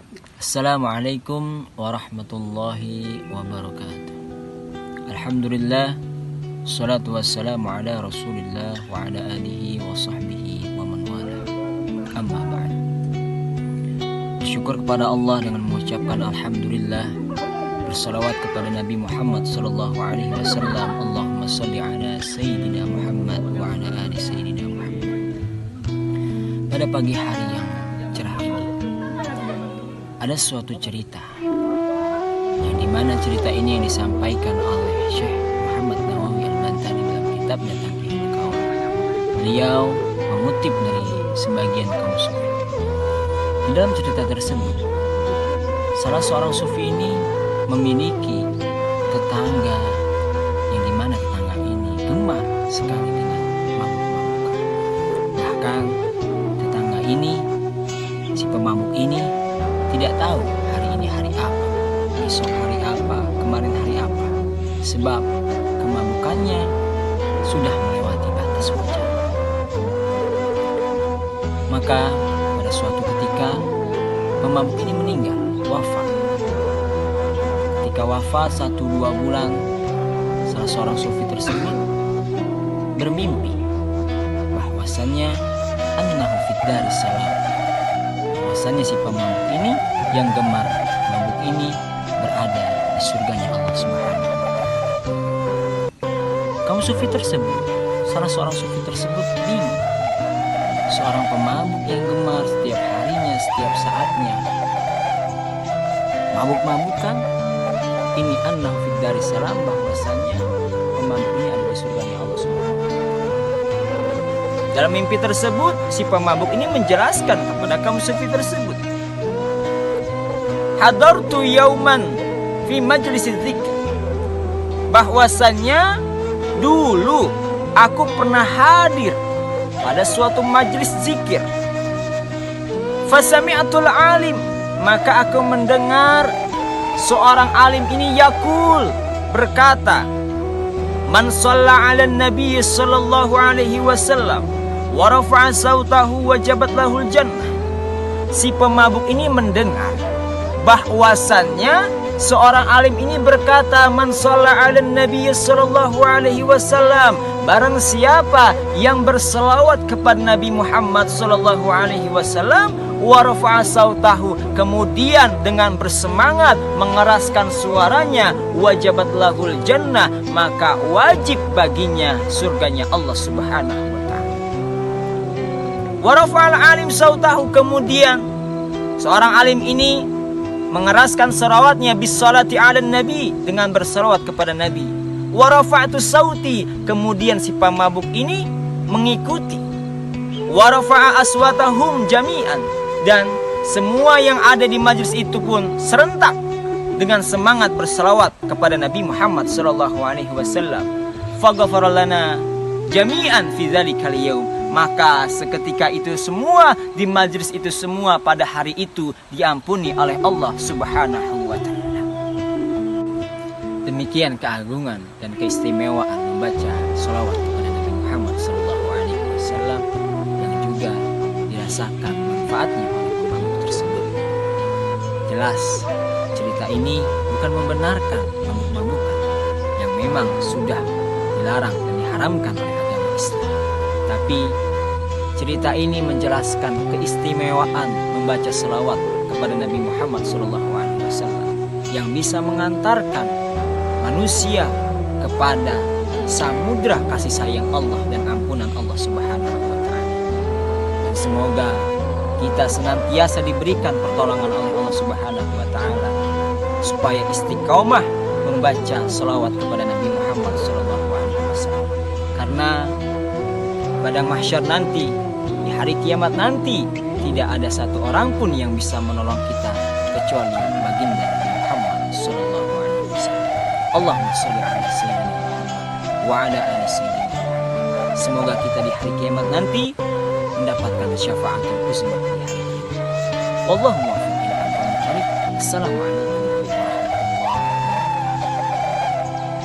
Assalamualaikum warahmatullahi wabarakatuh. Alhamdulillah, salatu wassalamu ala rasulillah wa ala alihi wa sahbihi wa man wala. Amma ba'd. Bersyukur kepada Allah dengan mengucapkan Alhamdulillah, bersalawat kepada Nabi Muhammad sallallahu alaihi wasallam. Allahumma salli ala Sayyidina Muhammad wa ala ali Sayyidina Muhammad. Pada pagi hari yang cerah ini ada suatu cerita yang dimana cerita ini yang disampaikan oleh Syekh Muhammad Nawawi Al-Bantani dalam kitabnya Tanbihul Qaul. Beliau mengutip dari sebagian kaum sufi. Di dalam cerita tersebut, salah seorang sufi ini memiliki tetangga yang dimana tetangga ini gemar sekali dengan mabuk-mabukan. Bahkan tetangga ini, si pemabuk ini, tidak tahu hari ini hari apa, besok hari apa, kemarin hari apa, sebab kemabukannya sudah melewati batas wajar. Maka pada suatu ketika pemabuk ini meninggal, wafat. Ketika wafat 1-2 bulan, salah seorang sufi tersebut bermimpi bahwasannya annahu fid daris salam, bahwasannya si pemabuk ini yang gemar mabuk ini berada di surganya Allah Subhanahu wa Ta'ala. Kaum sufi tersebut, salah seorang sufi tersebut bingung. Seorang pemabuk yang gemar setiap harinya, setiap saatnya mabuk-mabukan, ini annahu fid daris salam, bahwasannya pemabuk ini ada di surganya Allah Subhanahu wa Ta'ala. Dalam mimpi tersebut, si pemabuk ini menjelaskan kepada kaum sufi tersebut, hadartu yauman fi majlis dzikr, bahwasannya dulu aku pernah hadir pada suatu majlis zikir. Fasami'atul alim, maka aku mendengar seorang alim ini yaqul, berkata, man shalla 'ala nabi sallallahu alaihi wasallam wa rafa'a sautahu wajabat lahul jannah. Si pemabuk ini mendengar bahwasannya seorang alim ini berkata, man shalla 'ala nabi sallallahu alaihi wasallam, barang siapa yang berselawat kepada Nabi Muhammad sallallahu alaihi wasallam, wa rafa'a sautahu, kemudian dengan bersemangat mengeraskan suaranya, wajabat lahul jannah, maka wajib baginya surganya Allah Subhanahu wa Ta'ala. Wa rafa'al alim sautahu, kemudian seorang alim ini mengeraskan salawatnya bis salati 'alan nabi, dengan bersalawat kepada Nabi. Wa rafa'tu sauti, kemudian si pemabuk ini mengikuti. Wa rafa'a aswatahum jami'an, dan semua yang ada di majlis itu pun serentak dengan semangat berselawat kepada Nabi Muhammad sallallahu alaihi wasallam. Faghfara lana jami'an fi dzalikal yaum, maka seketika itu semua di majlis itu semua pada hari itu diampuni oleh Allah Subhanahu wa Ta'ala. Demikian keagungan dan keistimewaan membaca sholawat kepada Nabi Muhammad sallallahu alaihi wasallam yang juga dirasakan manfaatnya oleh pemabuk tersebut. Jelas cerita ini bukan membenarkan mabuk-mabukan yang memang sudah dilarang dan diharamkan oleh agama Islam, tapi cerita ini menjelaskan keistimewaan membaca selawat kepada Nabi Muhammad SAW yang bisa mengantarkan manusia kepada samudra kasih sayang Allah dan ampunan Allah Subhanahu wa Ta'ala. Dan semoga kita senantiasa diberikan pertolongan oleh Allah Subhanahu wa Ta'ala supaya istiqomah membaca selawat kepada Nabi Muhammad SAW. Karena pada mahsyar nanti, di hari kiamat nanti, tidak ada satu orang pun yang bisa menolong kita kecuali baginda Nabi Muhammad sallallahu alaihi wasallam. Allahumma shalli ala sayyidina Muhammad wa ala ali sayyidina Muhammad. Semoga kita di hari kiamat nanti mendapatkan syafaatul uzma di hari kiamat. Wallahu muwaffiq ila aqwamit thoriq. Assalamualaikum